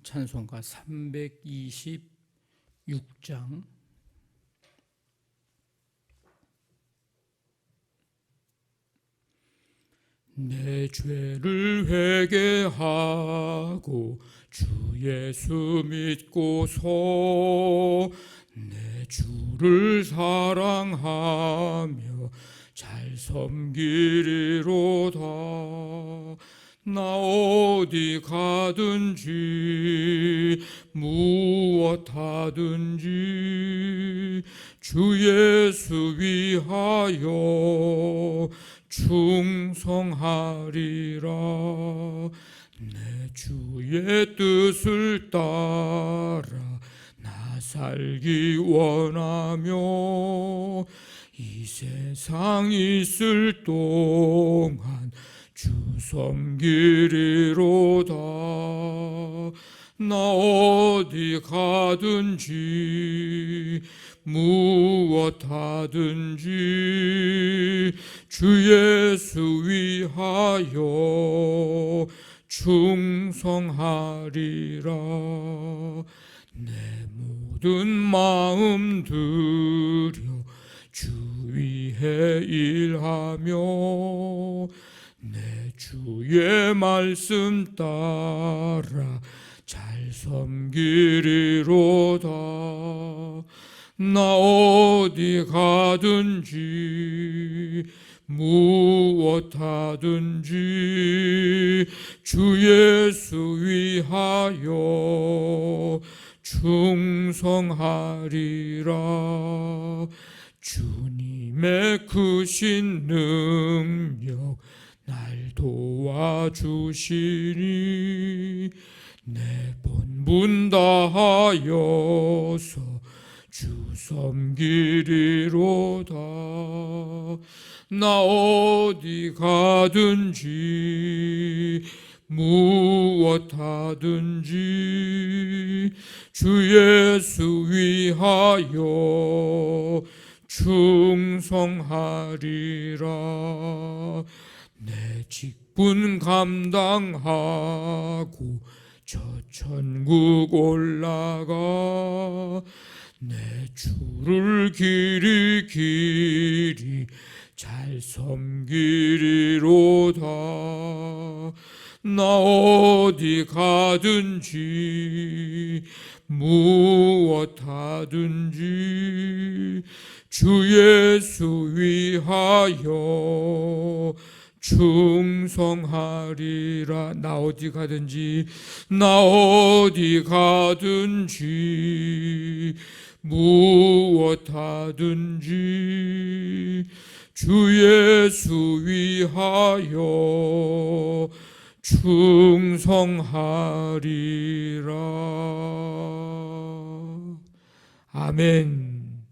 찬송가 326장 내 죄를 회개하고 주 예수 믿고서 내 주를 사랑하며 잘 섬기리로다. 나 어디 가든지 무엇 하든지 주 예수 위하여 충성하리라. 내 주의 뜻을 따라 나 살기 원하며 이 세상 있을 동안 주 섬기리로다. 나 어디 가든지 무엇 하든지 주 예수 위하여 충성하리라. 내 모든 마음 들여 주 위에 일하며 내 주의 말씀 따라 잘 섬기리로다. 나 어디 가든지 무엇 하든지 주 예수 위하여 충성하리라. 주님의 크신 능력 날 도와주시니 내 본분 다하여서 주 섬기리로다. 나 어디 가든지 무엇 하든지 주 예수 위하여 충성하리라. 내 직분 감당하고 저 천국 올라가 내 주를 길이 잘 섬기리로다. 나 어디 가든지 무엇 하든지 주 예수 위하여 충성하리라. 나 어디 가든지 무엇 하든지 주 예수 위하여 충성하리라. 아멘.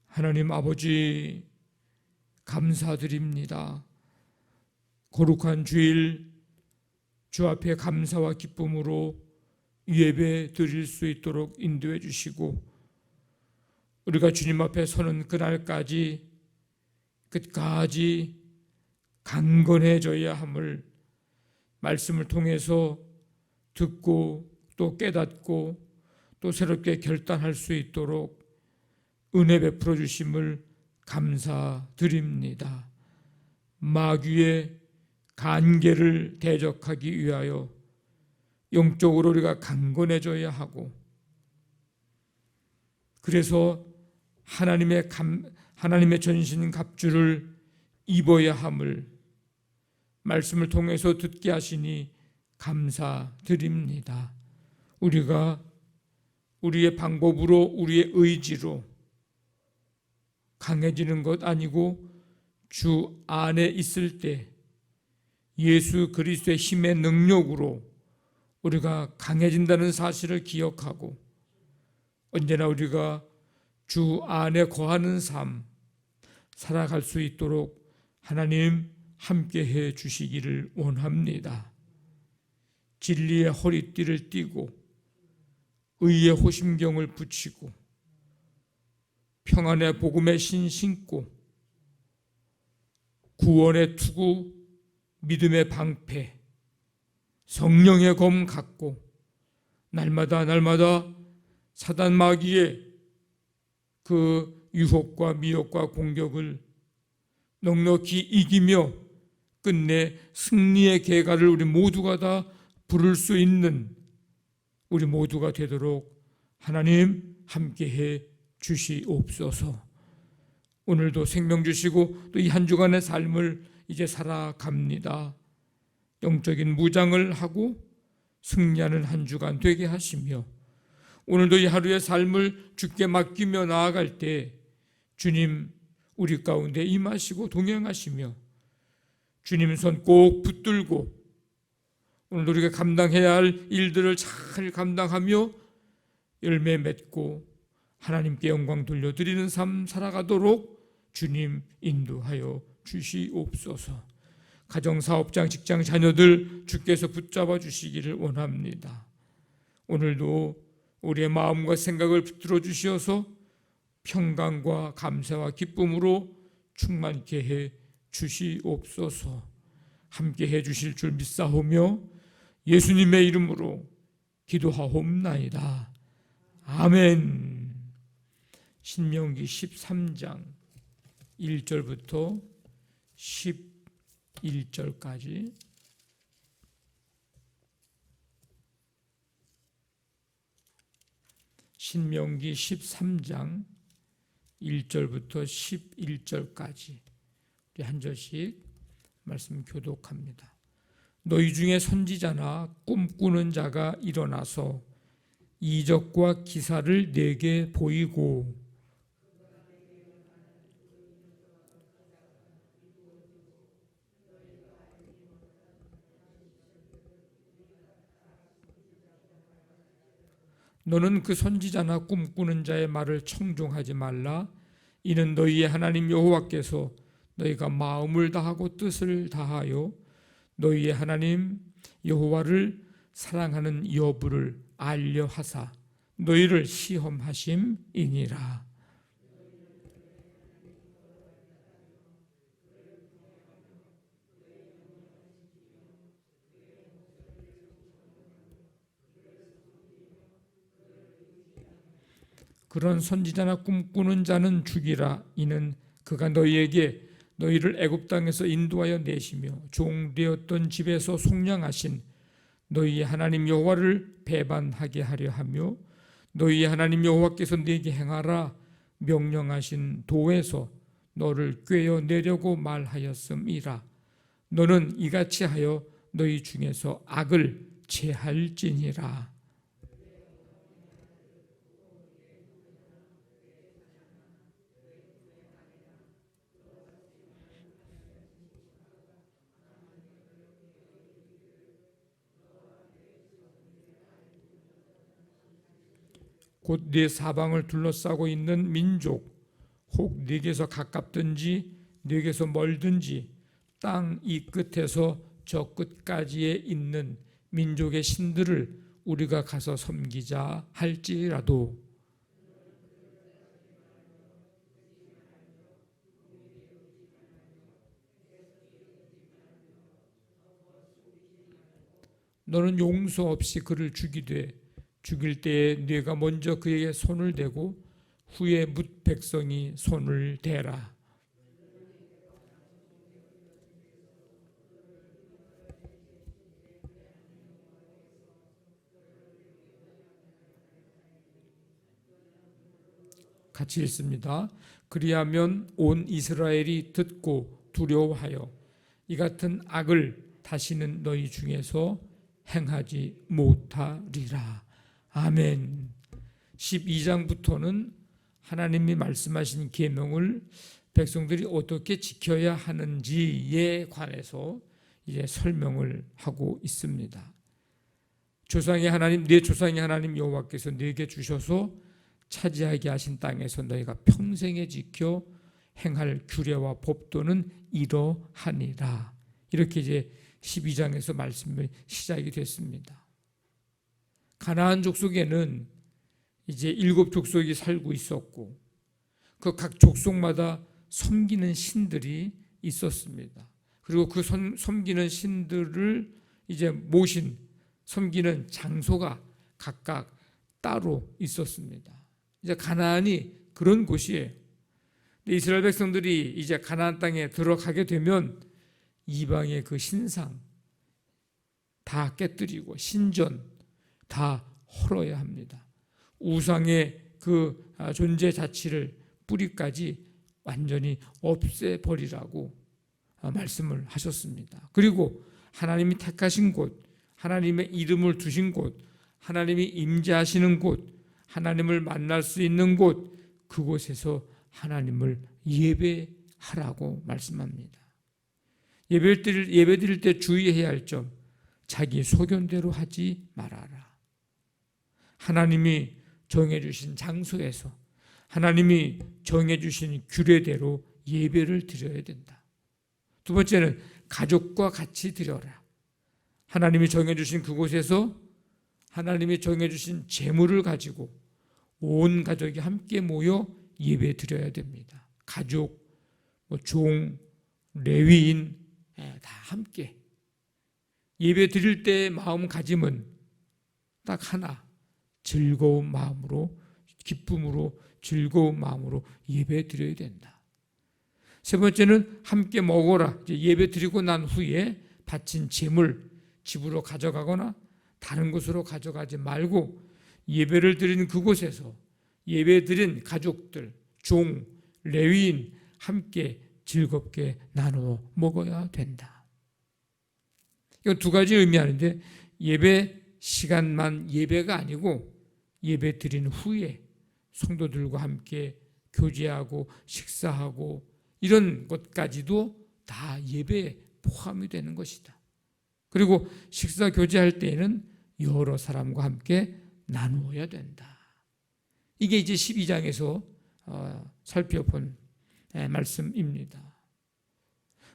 하나님 아버지 감사드립니다. 거룩한 주일 주 앞에 감사와 기쁨으로 예배 드릴 수 있도록 인도해 주시고 우리가 주님 앞에 서는 그날까지 끝까지 강건해져야 함을 말씀을 통해서 듣고 또 깨닫고 또 새롭게 결단할 수 있도록 은혜 베풀어 주심을 감사드립니다. 마귀의 간계를 대적하기 위하여 영적으로 우리가 강건해져야 하고 그래서 하나님의 전신 갑주를 입어야 함을 말씀을 통해서 듣게 하시니 감사드립니다. 우리가 우리의 방법으로 우리의 의지로 강해지는 것 아니고 주 안에 있을 때 예수 그리스도의 힘의 능력으로 우리가 강해진다는 사실을 기억하고 언제나 우리가 주 안에 거하는 삶 살아갈 수 있도록 하나님 함께해 주시기를 원합니다. 진리의 허리띠를 띠고 의의 호심경을 붙이고 평안의 복음의 신 신고 구원의 투구 믿음의 방패 성령의 검 갖고 날마다 사단 마귀의 그 유혹과 미혹과 공격을 넉넉히 이기며 끝내 승리의 계가를 우리 모두가 다 부를 수 있는 우리 모두가 되도록 하나님 함께해 주시옵소서. 오늘도 생명 주시고 또 이 한 주간의 삶을 이제 살아갑니다. 영적인 무장을 하고 승리하는 한 주간 되게 하시며 오늘도 이 하루의 삶을 주께 맡기며 나아갈 때 주님 우리 가운데 임하시고 동행하시며 주님 손 꼭 붙들고 오늘도 우리가 감당해야 할 일들을 잘 감당하며 열매 맺고 하나님께 영광 돌려드리는 삶 살아가도록 주님 인도하여 주시옵소서. 가정사업장, 직장, 자녀들 주께서 붙잡아 주시기를 원합니다. 오늘도 우리의 마음과 생각을 붙들어 주시어서 평강과 감사와 기쁨으로 충만케 해 주시옵소서. 함께 해 주실 줄 믿사오며 예수님의 이름으로 기도하옵나이다. 아멘. 신명기 13장 1절부터 11절까지 신명기 13장 1절부터 11절까지 우리 한 절씩 말씀 교독합니다. 너희 중에 선지자나 꿈꾸는 자가 일어나서 이적과 기사를 내게 보이고 너는 그 선지자나 꿈꾸는 자의 말을 청종하지 말라. 이는 너희의 하나님 여호와께서 너희가 마음을 다하고 뜻을 다하여 너희의 하나님 여호와를 사랑하는 여부를 알려 하사 너희를 시험하심이니라. 그런 선지자나 꿈꾸는 자는 죽이라. 이는 그가 너희에게 너희를 애굽 땅에서 인도하여 내시며 종되었던 집에서 속량하신 너희의 하나님 여호와를 배반하게 하려 하며 너희의 하나님 여호와께서 네게 행하라 명령하신 도에서 너를 꿰어내려고 말하였음이라. 너는 이같이 하여 너희 중에서 악을 제할지니라. 곧 네 사방을 둘러싸고 있는 민족 혹 네게서 가깝든지 네게서 멀든지 땅 이 끝에서 저 끝까지에 있는 민족의 신들을 우리가 가서 섬기자 할지라도 너는 용서 없이 그를 죽이되 죽일 때에 네가 먼저 그에게 손을 대고 후에 뭇 백성이 손을 대라. 같이 읽습니다. 그리하면 온 이스라엘이 듣고 두려워하여 이 같은 악을 다시는 너희 중에서 행하지 못하리라. 아멘. 12장부터는 하나님이 말씀하신 계명을 백성들이 어떻게 지켜야 하는지에 관해서 이제 설명을 하고 있습니다. 조상의 하나님, 네 조상의 하나님 여호와께서 네게 주셔서 차지하게 하신 땅에서 너희가 평생에 지켜 행할 규례와 법도는 이러하니라. 이렇게 이제 12장에서 말씀이 시작이 됐습니다. 가나안 족속에는 이제 7 족속이 살고 있었고 그 각 족속마다 섬기는 신들이 있었습니다. 그리고 그 섬기는 신들을 이제 모신 섬기는 장소가 각각 따로 있었습니다. 이제 가나안이 그런 곳이에요. 이스라엘 백성들이 이제 가나안 땅에 들어가게 되면 이방의 그 신상 다 깨뜨리고 신전 다 헐어야 합니다. 우상의 그 존재 자체를 뿌리까지 완전히 없애버리라고 말씀을 하셨습니다. 그리고 하나님이 택하신 곳, 하나님의 이름을 두신 곳, 하나님이 임재하시는 곳, 하나님을 만날 수 있는 곳, 그곳에서 하나님을 예배하라고 말씀합니다. 예배 드릴 때 주의해야 할 점, 자기 소견대로 하지 말아라. 하나님이 정해주신 장소에서 하나님이 정해주신 규례대로 예배를 드려야 된다. 두 번째는 가족과 같이 드려라. 하나님이 정해주신 그곳에서 하나님이 정해주신 재물을 가지고 온 가족이 함께 모여 예배 드려야 됩니다. 가족, 종, 레위인 다 함께 예배 드릴 때의 마음가짐은 딱 하나, 즐거운 마음으로, 기쁨으로, 즐거운 마음으로 예배 드려야 된다. 세 번째는 함께 먹어라. 이제 예배 드리고 난 후에 바친 재물 집으로 가져가거나 다른 곳으로 가져가지 말고 예배를 드리는 그곳에서 예배 드린 가족들, 종, 레위인 함께 즐겁게 나누어 먹어야 된다. 이건 두 가지 의미하는데 예배 시간만 예배가 아니고 예배 드린 후에 성도들과 함께 교제하고 식사하고 이런 것까지도 다 예배에 포함이 되는 것이다. 그리고 식사 교제할 때에는 여러 사람과 함께 나누어야 된다. 이게 이제 12장에서 살펴본 말씀입니다.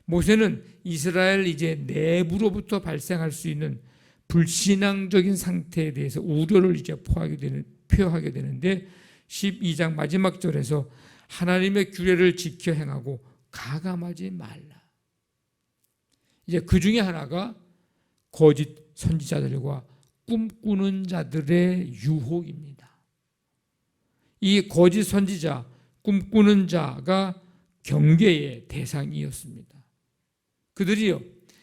모세는 이스라엘 이제 내부로부터 발생할 수 있는 불신앙적인 상태에 대해서 우려를 이제 표하게 되는데 12장 마지막 절에서 하나님의 규례를 지켜 행하고 가감하지 말라. 이제 그 중에 하나가 거짓 선지자들과 꿈꾸는 자들의 유혹입니다. 이 거짓 선지자, 꿈꾸는 자가 경계의 대상이었습니다. 그들이요,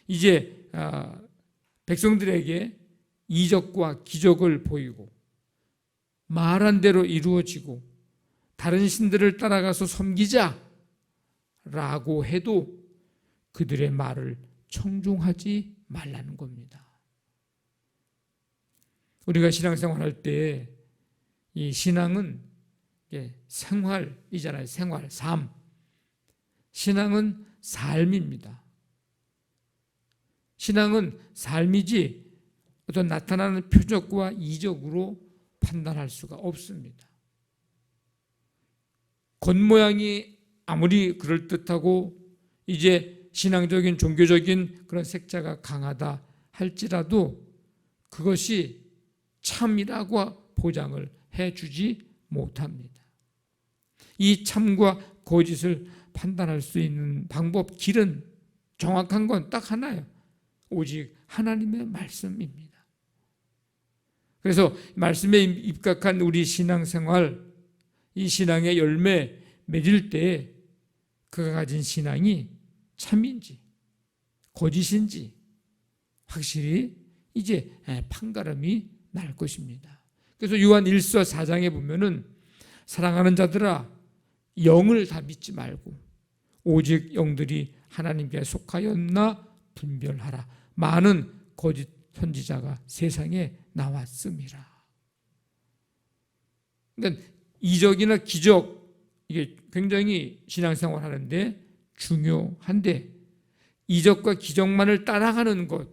이제 백성들에게 이적과 기적을 보이고 말한 대로 이루어지고 다른 신들을 따라가서 섬기자라고 해도 그들의 말을 청종하지 말라는 겁니다. 우리가 신앙생활할 때 이 신앙은 생활이잖아요. 생활, 삶. 신앙은 삶입니다. 신앙은 삶이지 어떤 나타나는 표적과 이적으로 판단할 수가 없습니다. 겉모양이 아무리 그럴듯하고 이제 신앙적인 종교적인 그런 색채가 강하다 할지라도 그것이 참이라고 보장을 해주지 못합니다. 이 참과 거짓을 판단할 수 있는 방법, 길은 정확한 건 딱 하나예요. 오직 하나님의 말씀입니다. 그래서 말씀에 입각한 우리 신앙생활, 이 신앙의 열매 맺을 때 그가 가진 신앙이 참인지 거짓인지 확실히 이제 판가름이 날 것입니다. 그래서 요한 1서 4장에 보면은 사랑하는 자들아 영을 다 믿지 말고 오직 영들이 하나님께 속하였나 분별하라. 많은 거짓 선지자가 세상에 나왔음이라. 그러니까 이적이나 기적 이게 굉장히 신앙생활 하는데 중요한데 이적과 기적만을 따라가는 것,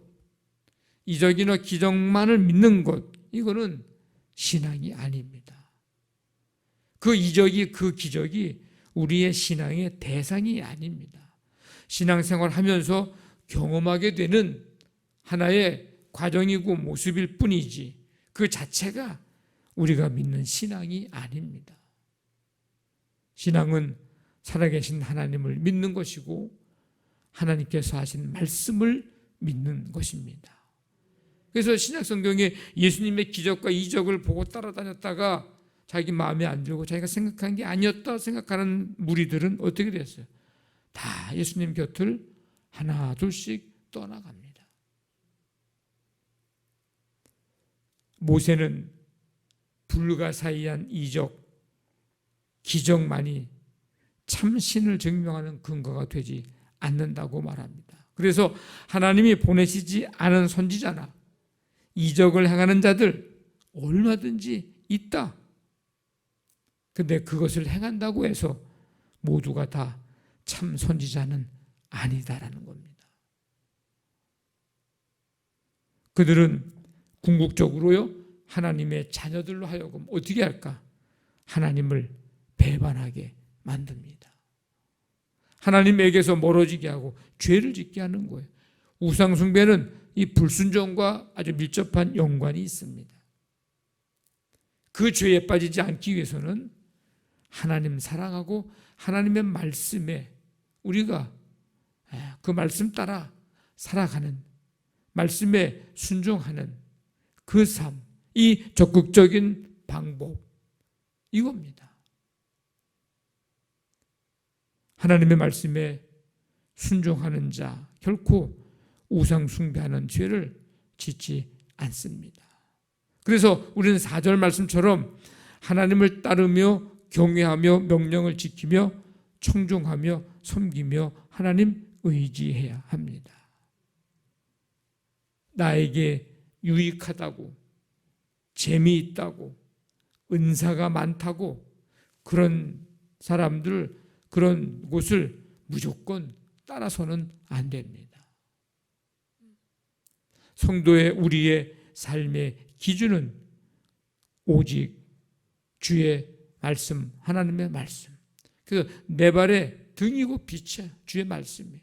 이적이나 기적만을 믿는 것, 이거는 신앙이 아닙니다. 그 이적이, 그 기적이 우리의 신앙의 대상이 아닙니다. 신앙생활 하면서 경험하게 되는 하나의 과정이고 모습일 뿐이지 그 자체가 우리가 믿는 신앙이 아닙니다. 신앙은 살아계신 하나님을 믿는 것이고 하나님께서 하신 말씀을 믿는 것입니다. 그래서 신약 성경에 예수님의 기적과 이적을 보고 따라다녔다가 자기 마음에 안 들고 자기가 생각한 게 아니었다 생각하는 무리들은 어떻게 됐어요? 다 예수님 곁을 하나 둘씩 떠나갑니다. 모세는 불가사의한 이적, 기적만이 참 신을 증명하는 근거가 되지 않는다고 말합니다. 그래서 하나님이 보내시지 않은 선지자나 이적을 행하는 자들 얼마든지 있다. 근데 그것을 행한다고 해서 모두가 다 참 선지자는 아니다라는 겁니다. 그들은 궁극적으로요, 하나님의 자녀들로 하여금 어떻게 할까? 하나님을 배반하게 만듭니다. 하나님에게서 멀어지게 하고 죄를 짓게 하는 거예요. 우상 숭배는 이 불순종과 아주 밀접한 연관이 있습니다. 그 죄에 빠지지 않기 위해서는 하나님 사랑하고 하나님의 말씀에 우리가 그 말씀 따라 살아가는, 말씀에 순종하는 그 삶, 이 적극적인 방법, 이겁니다. 하나님의 말씀에 순종하는 자 결코 우상 숭배하는 죄를 짓지 않습니다. 그래서 우리는 4절 말씀처럼 하나님을 따르며 경외하며 명령을 지키며 청종하며 섬기며 하나님 의지해야 합니다. 나에게 유익하다고, 재미있다고, 은사가 많다고 그런 사람들, 그런 곳을 무조건 따라서는 안 됩니다. 성도의 우리의 삶의 기준은 오직 주의 말씀, 하나님의 말씀. 그 내 발의 등이고 빛이야, 주의 말씀이.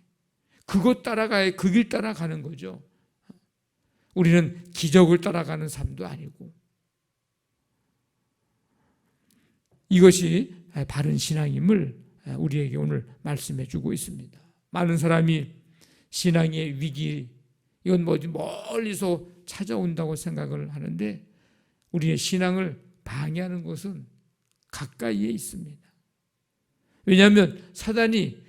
그것 따라가야 그 길 따라가는 거죠. 우리는 기적을 따라가는 삶도 아니고. 이것이 바른 신앙임을 우리에게 오늘 말씀해 주고 있습니다. 많은 사람이 신앙의 위기, 이건 뭐지 멀리서 찾아온다고 생각을 하는데 우리의 신앙을 방해하는 것은 가까이에 있습니다. 왜냐하면 사단이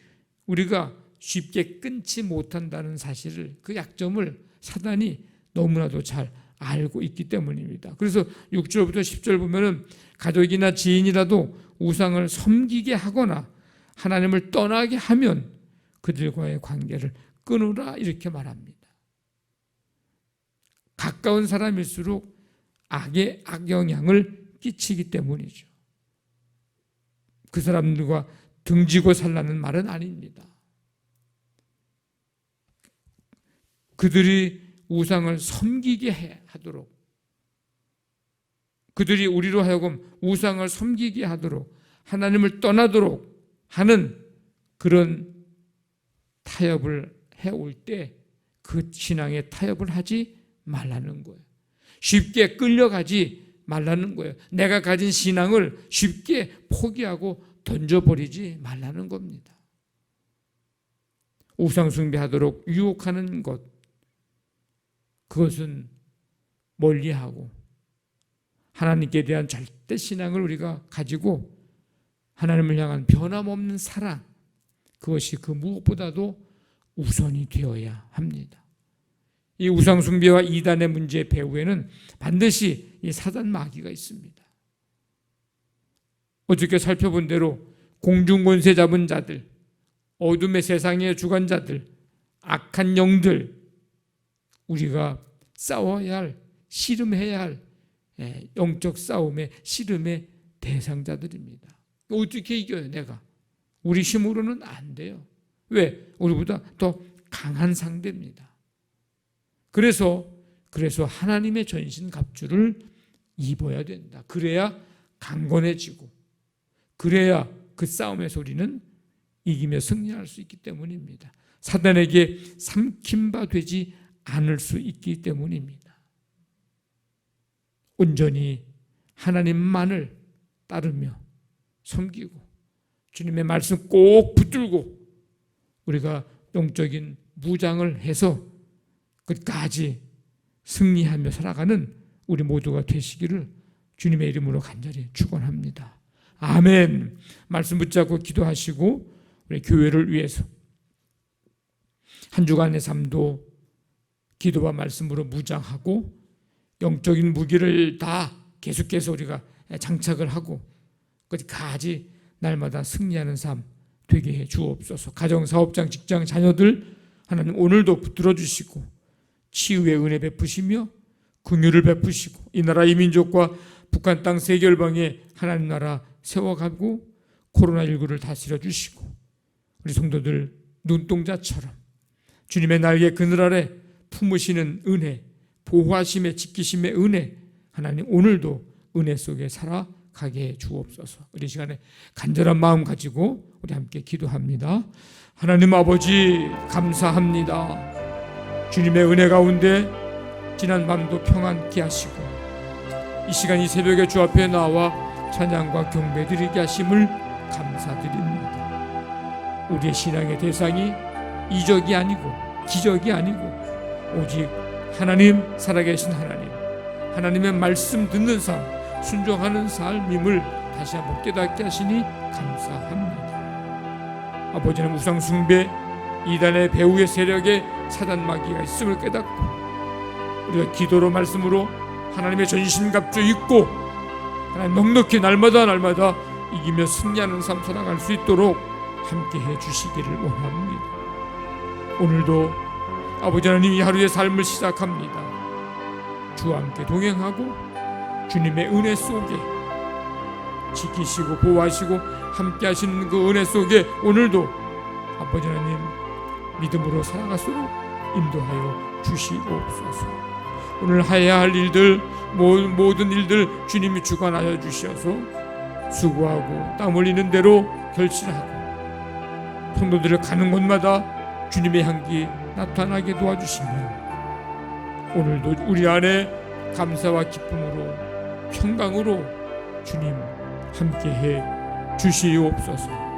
우리가 쉽게 끊지 못한다는 사실을, 그 약점을 사단이 너무나도 잘 알고 있기 때문입니다. 그래서 6절부터 10절 보면은 가족이나 지인이라도 우상을 섬기게 하거나 하나님을 떠나게 하면 그들과의 관계를 끊으라 이렇게 말합니다. 가까운 사람일수록 악의 악영향을 끼치기 때문이죠. 그 사람들과 등지고 살라는 말은 아닙니다. 그들이 우상을 섬기게 하도록, 그들이 우리로 하여금 우상을 섬기게 하도록, 하나님을 떠나도록 하는 그런 타협을 해올 때 그 신앙에 타협을 하지 말라는 거예요. 쉽게 끌려가지 말라는 거예요. 내가 가진 신앙을 쉽게 포기하고 던져버리지 말라는 겁니다. 우상 숭배하도록 유혹하는 것, 그것은 멀리하고 하나님께 대한 절대 신앙을 우리가 가지고 하나님을 향한 변함없는 사랑, 그것이 그 무엇보다도 우선이 되어야 합니다. 이 우상 숭배와 이단의 문제 배후에는 반드시 이 사단 마귀가 있습니다. 어저께 살펴본 대로 공중권세 잡은 자들, 어둠의 세상의 주관자들, 악한 영들, 우리가 싸워야 할, 씨름해야 할 영적 싸움의 씨름의 대상자들입니다. 어떻게 이겨요, 내가? 우리 힘으로는 안 돼요. 왜? 우리보다 더 강한 상대입니다. 그래서 하나님의 전신갑주를 입어야 된다. 그래야 강건해지고, 그래야 그 싸움에서 우리는 이기며 승리할 수 있기 때문입니다. 사단에게 삼킴바 되지 않을 수 있기 때문입니다. 온전히 하나님만을 따르며 섬기고 주님의 말씀 꼭 붙들고 우리가 영적인 무장을 해서 끝까지 승리하며 살아가는 우리 모두가 되시기를 주님의 이름으로 간절히 축원합니다. 아멘. 말씀 붙잡고 기도하시고 우리 교회를 위해서 한 주간의 삶도 기도와 말씀으로 무장하고 영적인 무기를 다 계속해서 우리가 장착을 하고 끝까지 날마다 승리하는 삶 되게 해 주옵소서. 가정, 사업장, 직장, 자녀들 하나님 오늘도 붙들어 주시고 치유의 은혜 베푸시며 긍휼을 베푸시고 이 나라 이 민족과 북한 땅 세계열방에 하나님 나라 세워가고 코로나19를 다스려 주시고 우리 성도들 눈동자처럼 주님의 날개 그늘 아래 품으시는 은혜, 보호하심의 지키심의 은혜, 하나님 오늘도 은혜 속에 살아가게 해 주옵소서. 우리 시간에 간절한 마음 가지고 우리 함께 기도합니다. 하나님 아버지 감사합니다. 주님의 은혜 가운데 지난 밤도 평안케 하시고 이 시간 이 새벽에 주 앞에 나와 찬양과 경배 드리게 하심을 감사드립니다. 우리의 신앙의 대상이 이적이 아니고 기적이 아니고 오직 하나님, 살아계신 하나님, 하나님의 말씀 듣는 삶, 순종하는 삶임을 다시 한번 깨닫게 하시니 감사합니다. 아버지는 우상 숭배, 이단의 배후의 세력에 사단 마귀가 있음을 깨닫고 우리가 기도로 말씀으로 하나님의 전신갑주 입고 하나님 넉넉히 날마다 이기며 승리하는 삶 살아갈 수 있도록 함께해 주시기를 원합니다. 오늘도 아버지 하나님 이 하루의 삶을 시작합니다. 주와 함께 동행하고 주님의 은혜 속에 지키시고 보호하시고 함께 하시는 그 은혜 속에 오늘도 아버지 하나님 믿음으로 살아가도록 인도하여 주시옵소서. 오늘 해야 할 일들 모든 일들 주님이 주관하여 주셔서 수고하고 땀 흘리는 대로 결실하고 성도들을 가는 곳마다 주님의 향기 나타나게 도와주시며 오늘도 우리 안에 감사와 기쁨으로 평강으로 주님 함께해 주시옵소서.